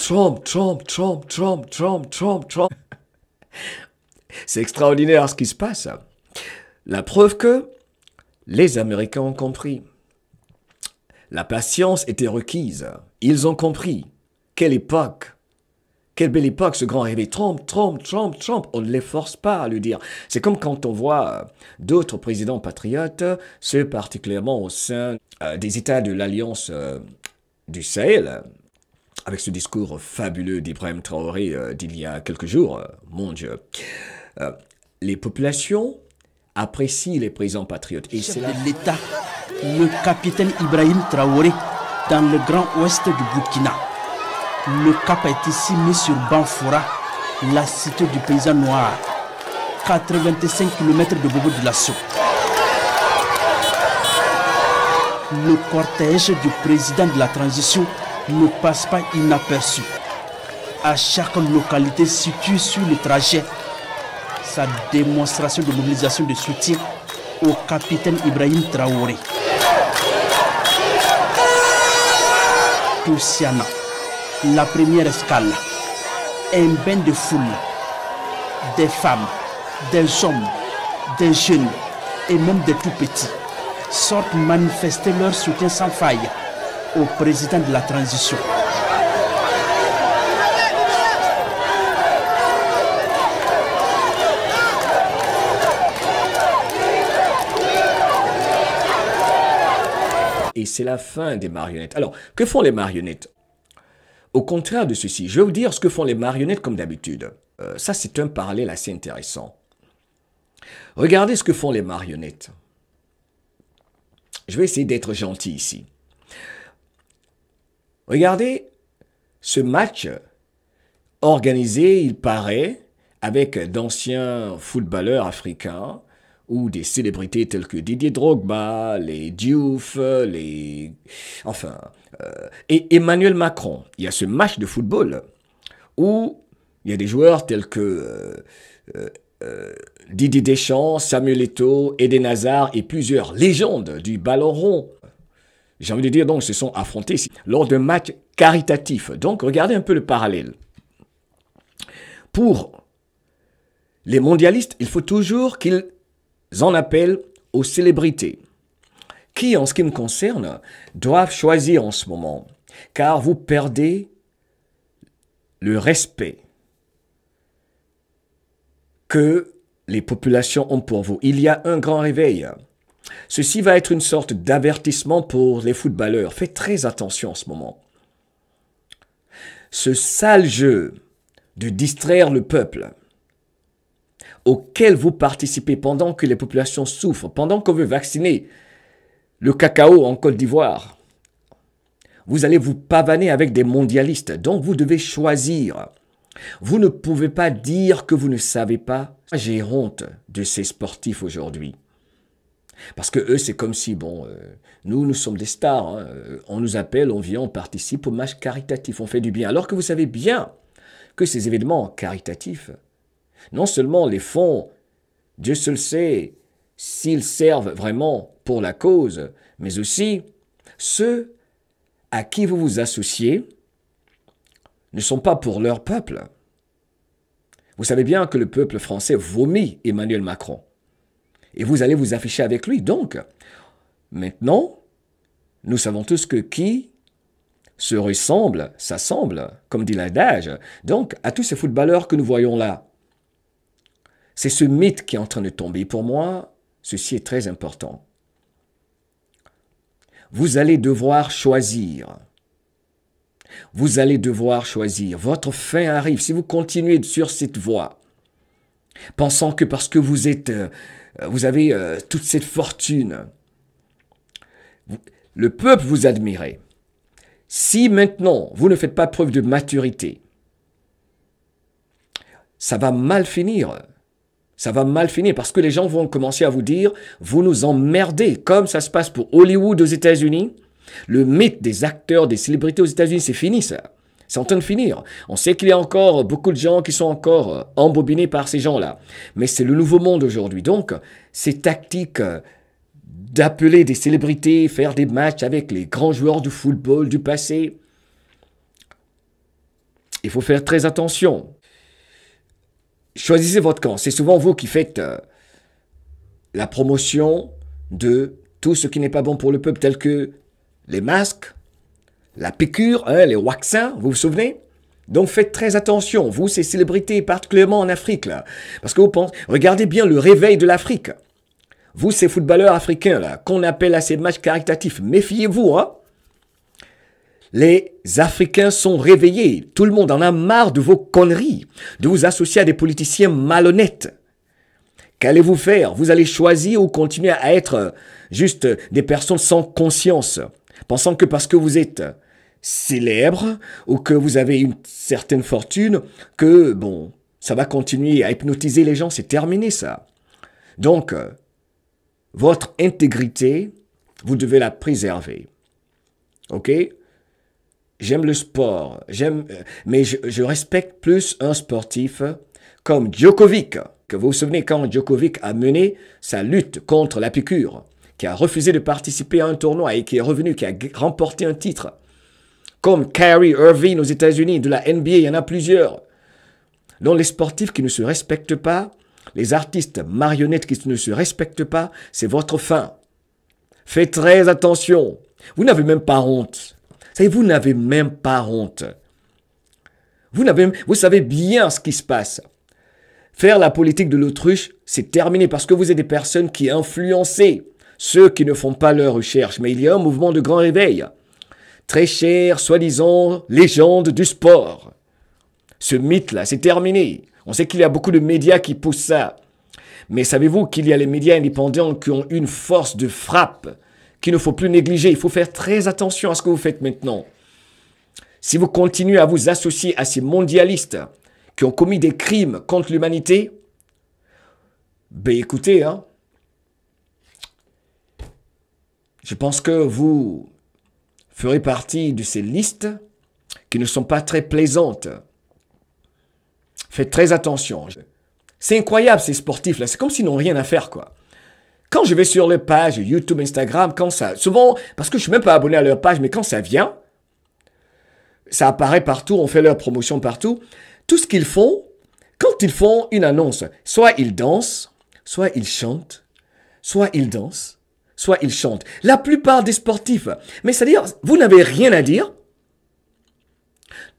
Trump, Trump, Trump, Trump, Trump, Trump, Trump. C'est extraordinaire ce qui se passe. La preuve que les Américains ont compris. La patience était requise. Ils ont compris. Quelle époque! Quelle belle époque, ce grand réveil. Trump, Trump, Trump, Trump. On ne les force pas à le dire. C'est comme quand on voit d'autres présidents patriotes, ceux particulièrement au sein des États de l'Alliance du Sahel, avec ce discours fabuleux d'Ibrahim Traoré d'il y a quelques jours. Mon Dieu. Les populations apprécient les présidents patriotes. Et c'est de l'État, le capitaine Ibrahim Traoré, dans le grand ouest du Burkina. Le cap a été signé sur Banfora, la cité du paysan noir, 85 km de Bobo de Lasso. Le cortège du président de la transition ne passe pas inaperçu. À chaque localité située sur le trajet, sa démonstration de mobilisation de soutien au capitaine Ibrahim Traoré. Toussiana, la première escale, un bain de foule, des femmes, des hommes, des jeunes et même des tout petits sortent manifester leur soutien sans faille au président de la transition. Et c'est la fin des marionnettes. Alors, que font les marionnettes? Au contraire de ceci, je vais vous dire ce que font les marionnettes comme d'habitude. Ça, c'est un parallèle assez intéressant. Regardez ce que font les marionnettes. Je vais essayer d'être gentil ici. Regardez ce match organisé, il paraît, avec d'anciens footballeurs africains ou des célébrités telles que Didier Drogba, les Diouf, et Emmanuel Macron. Il y a ce match de football où il y a des joueurs tels que Didier Deschamps, Samuel Eto'o, Eden Hazard et plusieurs légendes du ballon rond. J'ai envie de dire, donc, se sont affrontés lors d'un match caritatif. Donc, regardez un peu le parallèle. Pour les mondialistes, il faut toujours qu'ils en appellent aux célébrités, qui, en ce qui me concerne, doivent choisir en ce moment, car vous perdez le respect que les populations ont pour vous. Il y a un grand réveil. Ceci va être une sorte d'avertissement pour les footballeurs. Faites très attention en ce moment. Ce sale jeu de distraire le peuple auquel vous participez pendant que les populations souffrent, pendant qu'on veut vacciner le cacao en Côte d'Ivoire, vous allez vous pavaner avec des mondialistes. Donc vous devez choisir. Vous ne pouvez pas dire que vous ne savez pas. J'ai honte de ces sportifs aujourd'hui. Parce que eux, c'est comme si, bon, nous sommes des stars. Hein. On nous appelle, on vient, on participe au match caritatif, on fait du bien. Alors que vous savez bien que ces événements caritatifs, non seulement les font, Dieu seul sait s'ils servent vraiment pour la cause, mais aussi ceux à qui vous vous associez ne sont pas pour leur peuple. Vous savez bien que le peuple français vomit Emmanuel Macron. Et vous allez vous afficher avec lui. Donc, maintenant, nous savons tous que qui se ressemble, s'assemble, comme dit l'adage. Donc, à tous ces footballeurs que nous voyons là, c'est ce mythe qui est en train de tomber. Pour moi, ceci est très important. Vous allez devoir choisir. Vous allez devoir choisir. Votre fin arrive. Si vous continuez sur cette voie, pensant que parce que vous avez toute cette fortune, le peuple vous admirait. Si maintenant, vous ne faites pas preuve de maturité, ça va mal finir. Ça va mal finir parce que les gens vont commencer à vous dire « Vous nous emmerdez », comme ça se passe pour Hollywood aux États-Unis. Le mythe des acteurs, des célébrités aux États-Unis, c'est fini ça. C'est en train de finir. On sait qu'il y a encore beaucoup de gens qui sont encore embobinés par ces gens-là. Mais c'est le nouveau monde aujourd'hui. Donc, ces tactiques d'appeler des célébrités, faire des matchs avec les grands joueurs de football du passé, Il faut faire très attention. Choisissez votre camp. C'est souvent vous qui faites la promotion de tout ce qui n'est pas bon pour le peuple, tel que les masques, la piqûre, hein, les vaccins, vous vous souvenez? Donc faites très attention, vous, ces célébrités, particulièrement en Afrique, là. Parce que vous pensez, regardez bien le réveil de l'Afrique. Vous, ces footballeurs africains, là, qu'on appelle à ces matchs caritatifs, méfiez-vous, hein. Les Africains sont réveillés. Tout le monde en a marre de vos conneries, de vous associer à des politiciens malhonnêtes. Qu'allez-vous faire? Vous allez choisir ou continuer à être juste des personnes sans conscience, pensant que parce que vous êtes célèbre ou que vous avez une certaine fortune, que, bon, ça va continuer à hypnotiser les gens, c'est terminé ça. Donc, votre intégrité, vous devez la préserver. Ok? J'aime le sport, mais je respecte plus un sportif comme Djokovic, que vous vous souvenez quand Djokovic a mené sa lutte contre la piqûre, qui a refusé de participer à un tournoi et qui est revenu, qui a remporté un titre. Comme Kyrie Irving aux États-Unis, de la NBA, il y en a plusieurs. Donc les sportifs qui ne se respectent pas, les artistes marionnettes qui ne se respectent pas, c'est votre fin. Faites très attention. Vous n'avez même pas honte. Vous n'avez même pas honte. Vous savez bien ce qui se passe. Faire la politique de l'autruche, c'est terminé parce que vous êtes des personnes qui influencent ceux qui ne font pas leurs recherches. Mais il y a un mouvement de grand réveil. Très cher, soi-disant, légende du sport. Ce mythe-là, c'est terminé. On sait qu'il y a beaucoup de médias qui poussent ça. Mais savez-vous qu'il y a les médias indépendants qui ont une force de frappe qu'il ne faut plus négliger. Il faut faire très attention à ce que vous faites maintenant. Si vous continuez à vous associer à ces mondialistes qui ont commis des crimes contre l'humanité, ben écoutez, hein, je pense que vous ferez partie de ces listes qui ne sont pas très plaisantes. Faites très attention. C'est incroyable ces sportifs-là, c'est comme s'ils n'ont rien à faire, quoi. Quand je vais sur les pages YouTube, Instagram, quand ça... Souvent, parce que je ne suis même pas abonné à leur page, mais quand ça vient, ça apparaît partout, on fait leur promotion partout. Tout ce qu'ils font, quand ils font une annonce, soit ils dansent, soit ils chantent, soit ils dansent, soit ils chantent. La plupart des sportifs. Mais c'est-à-dire, vous n'avez rien à dire.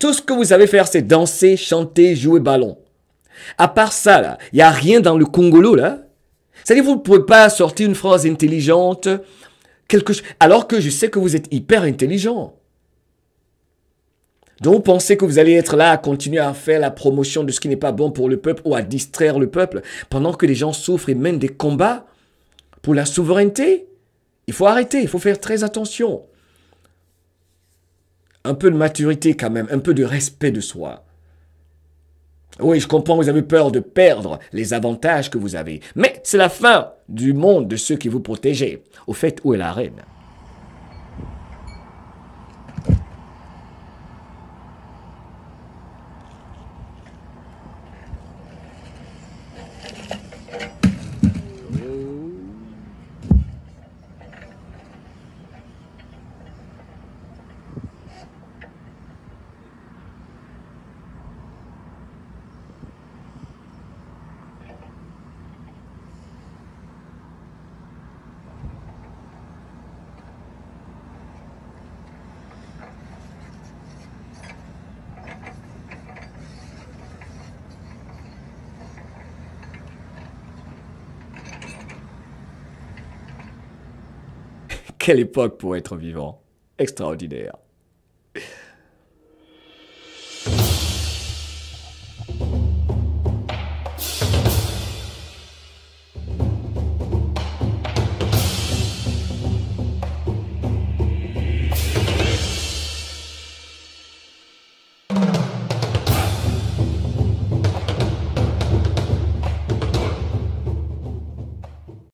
Tout ce que vous savez faire, c'est danser, chanter, jouer ballon. À part ça, là, il n'y a rien dans le Congolo, là. C'est-à-dire, vous ne pouvez pas sortir une phrase intelligente, quelque chose, alors que je sais que vous êtes hyper intelligent. Donc, vous pensez que vous allez être là à continuer à faire la promotion de ce qui n'est pas bon pour le peuple ou à distraire le peuple pendant que les gens souffrent et mènent des combats pour la souveraineté? Il faut arrêter, il faut faire très attention. Un peu de maturité quand même, un peu de respect de soi. Oui, je comprends, vous avez peur de perdre les avantages que vous avez. Mais c'est la fin du monde de ceux qui vous protégeaient. Au fait, où est la reine? Quelle époque pour être vivant. Extraordinaire.